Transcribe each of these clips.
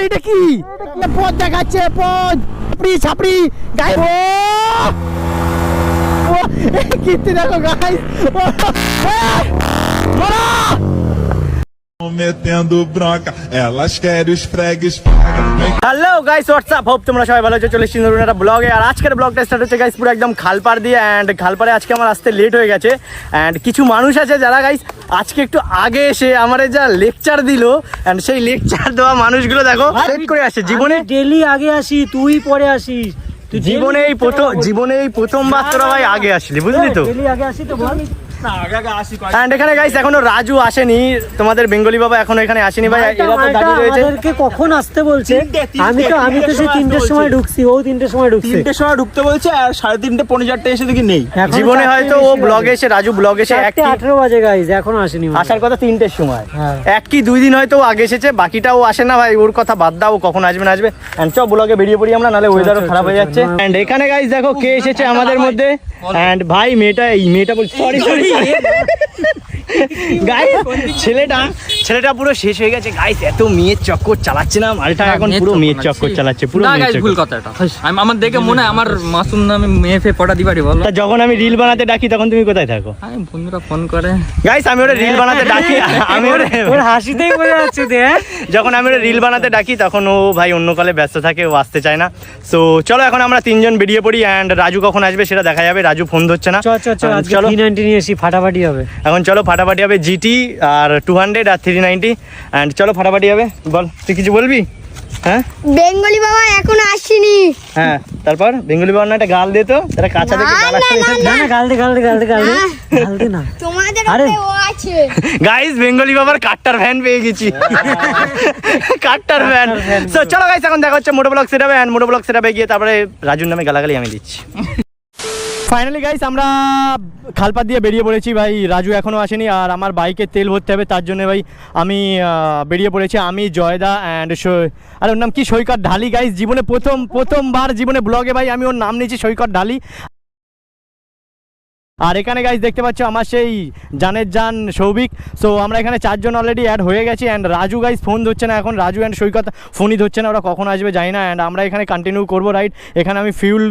এটা কি পথ দেখাচ্ছে, পথ ছাপড়ি গাই কীর্তি দেখো গাই metendo bronca, elas querem os fregues. Hello guys, WhatsApp, hope তোমরা সবাই ভালো আছো। চলে এসেছি নতুন একটা ব্লগে। আর আজকের ব্লগটা স্টার্ট হচ্ছে গাইস পুরো একদম খালপাড় দিয়ে। অ্যান্ড খালপাড়ে আজকে আমার আসতে লেট হয়ে গেছে। অ্যান্ড কিছু মানুষ আছে যারা গাইস আজকে একটু আগে এসে আমারে যা লেকচার দিল, অ্যান্ড সেই লেকচার দেওয়া মানুষগুলো দেখো লেট করে আসে। জীবনে ডেলি আগে আসি, তুই পরে আসিস। জীবনে এই প্রথমবার তোরা ভাই আগে আসলি, বুঝলি তো? ডেলি আগে আসি তো বল। অ্যান্ড এখানে গাইস এখনো রাজু আসেনি, তোমাদের বেঙ্গলি বাবা এখনো এখানে আসেনি ভাই। এরা তো দাঁড়িয়ে রয়েছে। আমাদেরকে কখন আসতে বলছে? আমি তো সেই 3টের সময় ঢুকছি, ও 3টের সময় ঢুকছে। 3টের সময় ঢুকতে বলছে আর 3:30 পৌনে 4টে এসে দেখি নেই। জীবনে হয়তো ও ব্লগে এসে, রাজু ব্লগে এসে 1:18 বাজে গাইস, এখনো আসেনি। আসার কথা 3টের সময়, এক কি 2 দিন হয়তো ও আগে এসেছে, বাকিটা ও আসে না ভাই। ওর কথা বাদ দাও, কখন আসবে না আসবে। এন্ড চল ব্লগে বেরিয়ে পড়ি আমরা, নালে ওয়েদারও খারাপ হয়ে যাচ্ছে। এন্ড এখানে গাইস দেখো কে এসেছে আমাদের মধ্যে। এন্ড ভাই মেয়েটা বল, সরি গাইস, ছেলেটা পুরো শেষ হয়ে গেছে গাইস। এত মেয়ের চক্কর চালাচ্ছে না মালটা, এখন পুরো মেয়ের চক্কর চালাচ্ছে পুরো। না গাইস, ভুল কথা এটা। আমার দেখে মনে হয় আমার মাসুম নামে মেয়ে ফে পটা দিবারি বলো। যখন আমি রিল বানাতে ডাকি তখন তুমি কোথায় থাকো? আমি বন্ধুরা ফোন করে গাইস, আমি ওরে রিল বানাতে ডাকি, আমি ওর হাসিতেই বোঝা যাচ্ছে যে যখন আমি ওরে রিল বানাতে ডাকি তখন ও ভাই অন্য কালে ব্যস্ত থাকে, ও আসতে চায় না। সো চলো এখন আমরা 3জন বেরিয়ে পড়ি। অ্যান্ড রাজু কখন আসবে সেটা দেখা যাবে। রাজু ফোন ধরছে না। চল আজকে 390 নিয়ে এসি, ফাটাফাটি হবে। এখন চলো ফাটাফাটি হবে। GT R 200 R 390। অ্যান্ড চলো ফাটাফাটি হবে। বল, তুই কিছু বলবি? হ্যাঁ, বেঙ্গলি বাবা এখনো আসেনি। হ্যাঁ, তারপর বেঙ্গলি বাবা না একটা গাল দে তো, তারা কাঁচা থেকে গাল আসছে। না গাল দে না। তোমাদের আরে ও আছে গাইস, বেঙ্গলি বাবার কাট্টার ভ্যান পেয়ে গেছি, কাট্টার ভ্যান। সো চলো গাইস, এখন দেখা হচ্ছে মোটো ব্লগ সেটআপে। এন্ড মোটো ব্লগ সেটআপে গিয়ে তারপরে রাজুর নামে গালাগালি আমি দিচ্ছি। ফাইনালি গাইস আমরা খালপাড় দিয়ে বেরিয়ে পড়েছি ভাই। রাজু এখনও আসেনি আর আমার বাইকে তেল ভরতে হবে, তার জন্য ভাই আমি বেরিয়ে পড়েছি। আমি জয়দা অ্যান্ড আর ওর নাম কি, সৈকত ঢালি। গাইস জীবনে প্রথমবার জীবনে ব্লগে ভাই আমি ওর নাম নিয়েছি, সৈকত ঢালি। আর এখানে গাইস দেখতে পাচ্ছ আমার সেই জানের জান সৌভিক। সো আমরা এখানে 4 জন অলরেডি অ্যাড হয়ে গেছি। অ্যান্ড রাজু গাইস ফোন ধরছে না এখন, রাজু অ্যান্ড সৈকত ফোনই ধরছে না, ওরা কখন আসবে জানি না। অ্যান্ড আমরা এখানে কন্টিনিউ করবো রাইড। এখানে আমি ফিউল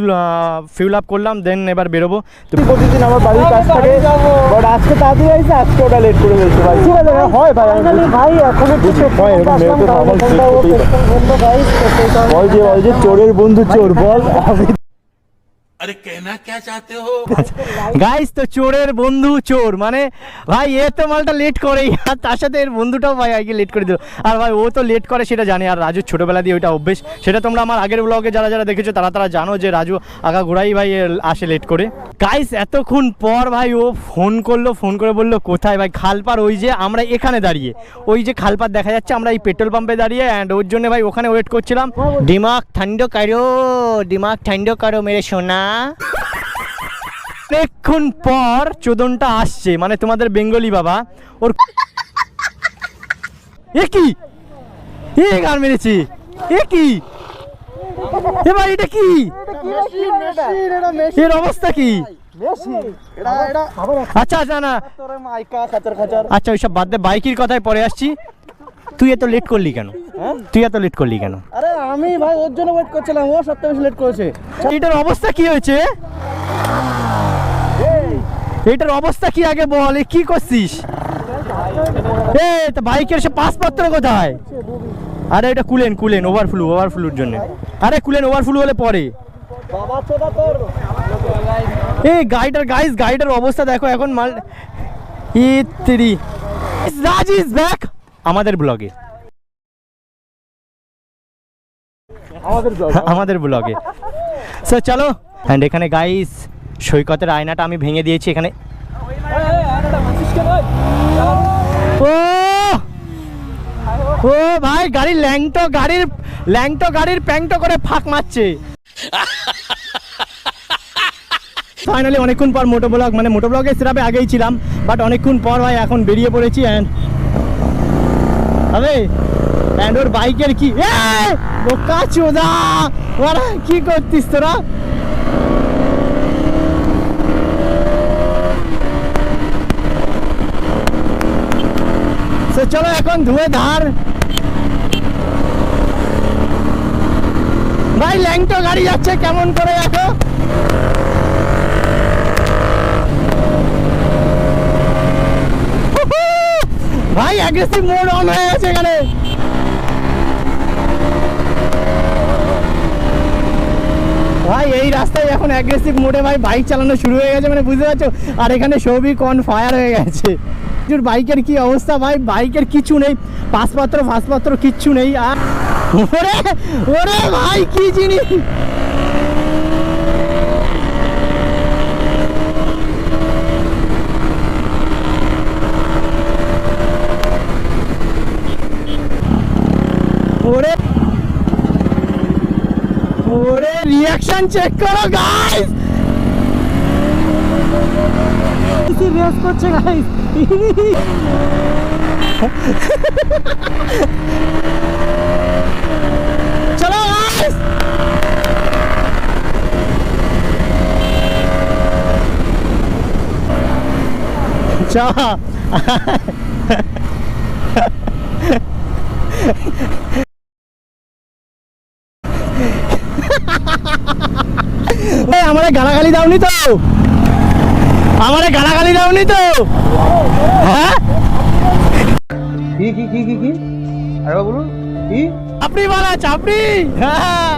আপ করলাম, দেন এবার বেরোবো। তুমি প্রতিদিন আমার বাড়ির কাছ থেকে, বাট আজকে তাড়াতাড়ি আইসে, আজকে ওটা লেট করে ফেলছে ভাই। ঠিক আছে হয় ভাই, ভাই এখনো কিছু হয় বল যে চোরের বন্ধু চোর, বল। अरे कहना क्या चाहते हो? গাইস তো চোরের বন্ধু চোর মানে ভাই এ তো মালটা লেট করেই, আর তার সাথে এর বন্ধুটাও ভাই আগে লেট করে দিল। আর ভাই ও তো লেট করে সেটা জানি, আর রাজুর ছোটোবেলা দিয়ে ওইটা অভ্যেস। সেটা তোমরা আমার আগের ব্লগে যারা দেখেছো তারা জানো যে রাজু আগা ঘোড়াই ভাই আসে লেট করে। গাইস এতক্ষণ পর ভাই ও ফোন করে বললো কোথায় ভাই? খালপাড়, ওই যে আমরা এখানে দাঁড়িয়ে, ওই যে খালপাড় দেখা যাচ্ছে, আমরা এই পেট্রোল পাম্পে দাঁড়িয়ে। অ্যান্ড ওর জন্য ভাই ওখানে ওয়েট করছিলাম। দিমাগ ঠান্ডা করো মেরে সোনা। অনেকক্ষণ পর চোদনটা আসছে, মানে তোমাদের বেঙ্গলি বাবা। ওর এ কি গান মেরেছি, এ কি এ ভাই, এটা কি এর অবস্থা কি? আচ্ছা না আচ্ছা ওইসব বাদ দে, বাইকের কথায় পরে আসছি। তুই এত লেট করলি কেন? আরে আমি ভাই ওর জন্য ওয়েট করছিলাম, ও সত্যি বেশি লেট করেছে। এটার অবস্থা কি হয়েছে? এটার অবস্থা কি আগে বল, কি করছিস? বাইকের সে পাসপত্র কোথায়? আরে এটা কুলেন ওভারফ্লুর জন্য। আরে কুলেন ওভারফ্লু হলে পরে এই গাড়িটার অবস্থা দেখো এখন মাল। রাজ ইজ ব্যাক আমাদের ব্লগে, আমাদের ব্লগে। সো চলো। অ্যান্ড এখানে গাইস সৈকতের আয়নাটা আমি ভেঙে দিয়েছি এখানে। ও ভাই গাড়ির প্যাংটো করে ফাঁক মারছে। ফাইনালি অনেকক্ষণ পর মোটো ব্লগে সেরাপে আগেই ছিলাম, বাট অনেকক্ষণ পর ভাই এখন বেরিয়ে পড়েছি। অ্যান্ড ওর বাইকের কি বোকা চোদা, ওরা কি করতিস তোরা? চলো এখন ধুয়ে ধার ভাই ল্যাংটো গাড়ি যাচ্ছে কেমন করে দেখো। ভাই অ্যাগ্রেসিভ মোড অন হয়ে গেছে এখানে। ভাই এই রাস্তায় এখন অ্যাগ্রেসিভ মোডে ভাই বাইক চালানো শুরু হয়ে গেছে, মানে বুঝতে পারছো। আর এখানে সবই অন ফায়ার হয়ে গেছে। বাইকের কি অবস্থা ভাই, বাইকের কিছু নেই, ফাঁসপত্র কিচ্ছু নেই। আর ওরে ওরে ভাই কি জিনিস, ওরে ওরে রিঅ্যাকশন চেক করো গাইস, রেস করছে গাইস। চলো গাইস। চা আমারে গালাগালি দাওনি তো, আমারে গালাগালি দাওনি তো? হ্যাঁ কি কি কি কি কি আরে বলুন কি চাপড়ি মারা চাপড়ি। হ্যাঁ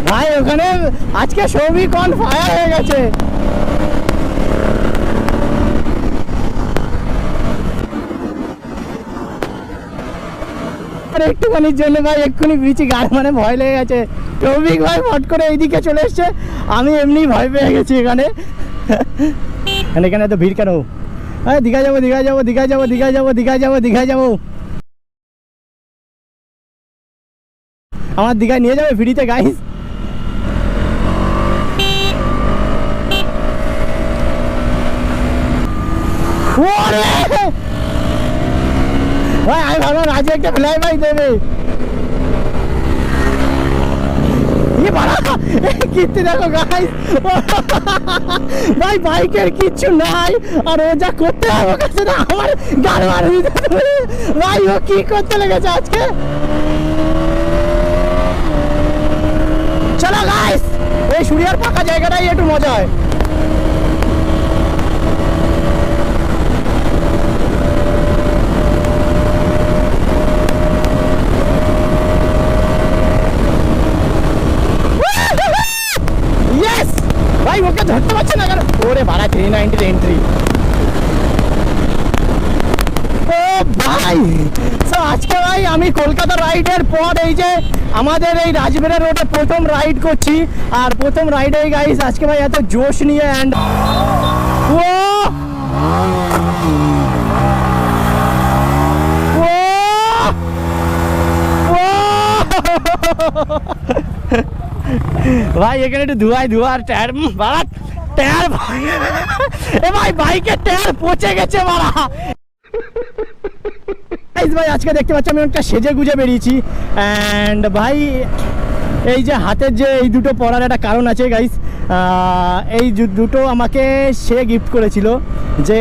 ভাই ওখানে আজকে সবই অন ফায়ার হয়ে গেছে। একটুখানির জন্য ভাই এক্ষুনি বিচি গাড়ি মানে ভয় লেগে গেছে। টপিক ভাই ফট করে এইদিকে চলে এসছে, আমি এমনি ভয় পেয়ে গেছি এখানে। এখানে তো ভিড় কেন? হ্যাঁ দীঘা যাবো দীঘা যাবো দীঘা যাবো দীঘা যাবো দীঘা যাবো দীঘা যাবো। আমার দীঘায় নিয়ে যাবে ফ্রিতে গাইস? ভাই আমি ভাবলাম রাজু একটা ফ্লাই ভাই দেবে। কীর্তি দেখো গাইস, ভাই বাইকের কিচ্ছু নাই আর ও যা করতে হবে কাছে না আমার গাড়ি মারে দিতে। ভাই ও কি করতে লেগেছে আজকে। চলো গাইস এই সুরিয়ার ফাঁকা জায়গাটাই একটু মজা হয়। ভাই ওকে ধরতে পারছে না কেন? ওরে বাড়া 390 এন্ট্রি। ও ভাই তো আজকে ভাই আমি কলকাতা রাইডের পর এই যে আমাদের এই রাজবেড়া রোডে প্রথম রাইড করছি। আর প্রথম রাইডে গাইস আজকে ভাই এত জোশ নিয়ে অ্যান্ড ও ভাই এখানে একটু ধোয়ার টায়ার বাড়া টায়ার এ ভাই বাইকের টায়ার পচে গেছে বাড়া। ভাই আজকে দেখতে পাচ্ছি আমি একটা সেজে গুজে বেরিয়েছি অ্যান্ড ভাই এই যে হাতের যে এই দুটো পরার একটা কারণ আছে গাইস। এই দুটো আমাকে সে গিফট করেছিল যে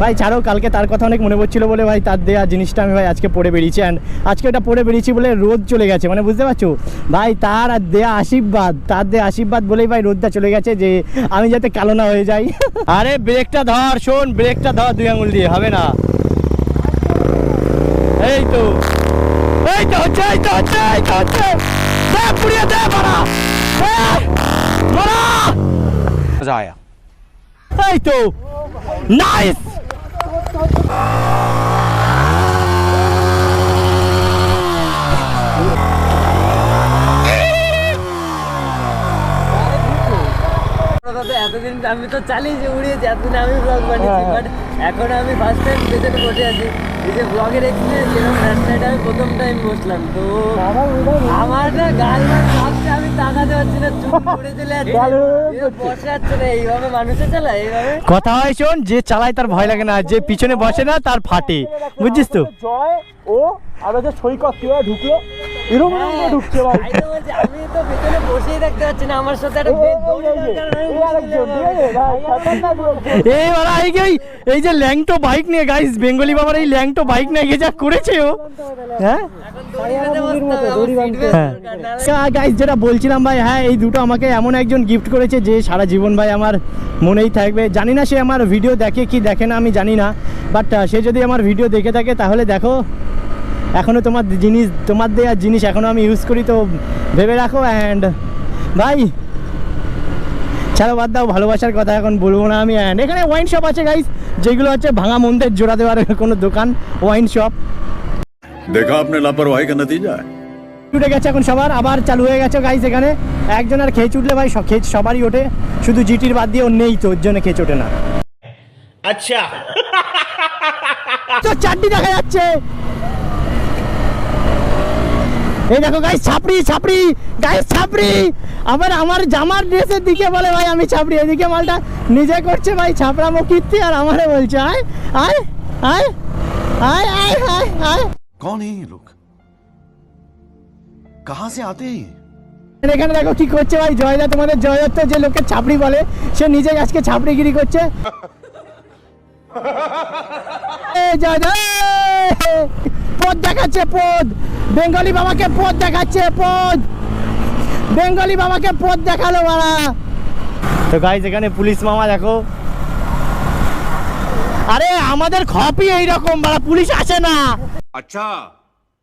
ভাই ছাড়ো, কালকে তার কথা অনেক মনে পড়ছিল বলে ভাই তার দেওয়া জিনিসটা আমি ভাই আজকে পরে বেরিয়েছি। অ্যান্ড আজকে ওটা পরে বেরিয়েছি বলে রোদ চলে গেছে, মানে বুঝতে পারছো ভাই তার দেয়া আশীর্বাদ বলেই ভাই রোদটা চলে গেছে যে আমি যাতে কালো না হয়ে যাই। আরে ব্রেকটা ধর, শোন ব্রেকটা ধর 2 আঙুল দিয়ে, হবে না। এই তো হচ্ছে দে পুড়িয়ে দে মারা মজা আয়া। এই তো নাইস। এতদিন আমি তো চালিয়েছি উড়িয়েছি, এতদিন আমি ব্লগ বানিয়েছি, বাট এখন আমি ফার্স্ট টাইম পেছনে বসে আছি। এই যে ব্লগের এক্সপিরিয়েন্স এরকম রাস্তাটা আমি প্রথম টাইম বসলাম তো আমার না গাল ভাবছে আমি তাকাতে পারছি না চুপ করে চলে যাচ্ছে বসে যাচ্ছে না এইভাবে মানুষে চালায় এইভাবে কথা হয় শোন, যে চালায় তার ভয় লাগে না, যে পিছনে বসে না তার ফাটে, বুঝছিস তো? জয় ও আর যে সৈকত কিভাবে ঢুকলো এরকম করে ঢুকছে ভাই। তাই তো বলছি, আমি তো পেছনে বসেই থাকতে পারছি না, আমার সাথে একটা বেশ দৌড়ে দরকার নাই। এই বাড়া এই যে ল্যাংটো বাইক নিয়ে গাইস, বেঙ্গলি বাবার এই ল্যাংটো বাইক নিয়ে গিয়ে যা করেছে ও, হ্যাঁ গাইস যেটা বলছিলাম ভাই, হ্যাঁ এই দুটো আমাকে এমন একজন গিফট করেছে যে সারা জীবন ভাই আমার মনেই থাকবে। জানি না সে আমার ভিডিও দেখে কি দেখে না আমি জানি না, বাট সে যদি আমার ভিডিও দেখে থাকে তাহলে দেখো এখনও তোমার দেওয়ার জিনিস এখনও আমি ইউজ করি, তো ভেবে রাখো। অ্যান্ড ভাই ছাড়ো, বাদ দাও, ভালোবাসার কথা এখন বলবো না আমি। অ্যান্ড এখানে ওয়াইন শপ আছে গাইস, যেগুলো হচ্ছে ভাঙা মন্দের জোড়া দেওয়ার কোনো দোকান, ওয়াইন শপ। देखा आपने लापरवाही का नतीजा है। উঠে গেছে এখন সবার, আবার চালু হয়ে গেছে গাইস। এখানে একজন আর খেয়ে উঠলে ভাই খেয়ে সবারই ওঠে, শুধু জিটির বাদ দিয়ে ওর নেই, তো ওর জন্য খেয়ে ওঠে না। আচ্ছা তো চারটি দেখা যাচ্ছে, এই দেখো গাইস ছাপড়ি গাইস, ছাপড়ি আবার আমার জামার ড্রেসের দিকে বলে ভাই আমি ছাপড়ি, এদিকে মালটা নিজে করছে ভাই ছাপড়ামো কীর্তি, আর আমারে বলছে আয় আয় আয় আয় আয় আয় আয়। कौन है ये लोग, कहाँ से आते हैं ये? এখানে দেখো কি করছে ভাই জয়দা, তোমাদের জয়দত্ত যে লোকের ছাপড়ি বলে, সে নিজে আজকে ছাপড়িগিরি করছে। জয়দা পদ দেখাচ্ছে, পদ বেঙ্গলি বাবাকে পদ দেখাচ্ছে, পদ বেঙ্গলি বাবাকে পদ দেখালো বাড়া। তো গাইস এখানে পুলিশ মামা দেখো, আরে আমাদের খপই এইরকম বাড়া, পুলিশ আসে না। अच्छा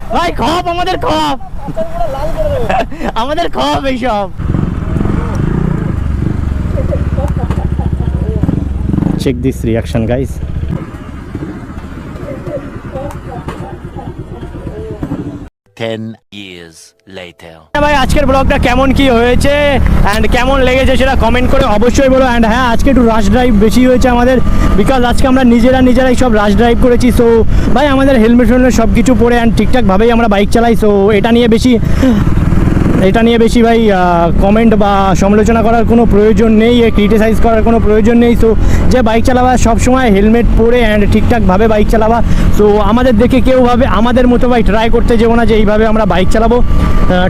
ভাই খপ আমাদের খপ আমাদের খপ এইসব। Check this reaction guys. ভাই আজকের ব্লগটা কেমন কি হয়েছে অ্যান্ড কেমন লেগেছে সেটা কমেন্ট করে অবশ্যই বলো। অ্যান্ড হ্যাঁ আজকে একটু রাশ ড্রাইভ বেশি হয়েছে আমাদের, বিকজ আজকে আমরা নিজেরাই সব রাশ ড্রাইভ করেছি। সো ভাই আমাদের হেলমেট সব কিছু পরে অ্যান্ড ঠিকঠাকভাবেই আমরা বাইক চালাই। সো এটা নিয়ে বেশি ভাই কমেন্ট বা সমালোচনা করার কোনো প্রয়োজন নেই, ক্রিটিসাইজ করার কোনো প্রয়োজন নেই। সো যে বাইক চালাবা সবসময় হেলমেট পরে অ্যান্ড ঠিকঠাকভাবে বাইক চালাবা। সো আমাদের দেখে কেউ ভাবে আমাদের মতো ভাই ট্রাই করতে যাবো না যে এইভাবে আমরা বাইক চালাবো,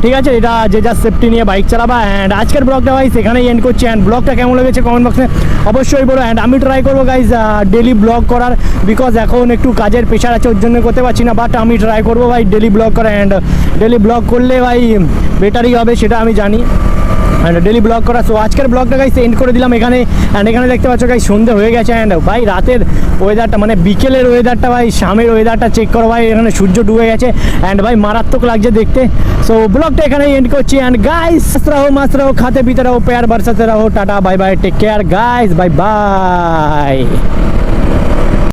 ঠিক আছে? এটা যে যা সেফটি নিয়ে বাইক চালাবা। অ্যান্ড আজকের ব্লগটা ভাই সেখানেই এন্ড করছি। অ্যান্ড ব্লগটা কেমন লেগেছে কমেন্ট বক্সে অবশ্যই বলো। অ্যান্ড আমি ট্রাই করবো গাইজ ডেলি ব্লগ করার, বিকজ এখন একটু কাজের প্রেশার আছে ওর জন্য করতে পারছি না, বাট আমি ট্রাই করবো ভাই ডেলি ব্লগ করা। অ্যান্ড ডেলি ব্লগ করলে ভাই বেটারই হবে সেটা আমি জানি, অ্যান্ড ডেলি ব্লগ করা। সো আজকের ব্লগটা গাইস এন্ড করে দিলাম এখানে। অ্যান্ড এখানে দেখতে পাচ্ছ গাইস সন্ধে হয়ে গেছে। অ্যান্ড ভাই রাতের ওয়েদারটা মানে বিকেলের ওয়েদারটা ভাই, শামের ওয়েদারটা চেক করো ভাই, এখানে সূর্য ডুবে গেছে অ্যান্ড ভাই মারাত্মক লাগছে দেখতে। সো ব্লগটা এখানে এন্ড করছি। অ্যান্ড গাইস মাস্ত রাহো, খাতে পিতে রাহো, প্যার বরসাতে রাহো, tata bye bye, take care guys, bye by.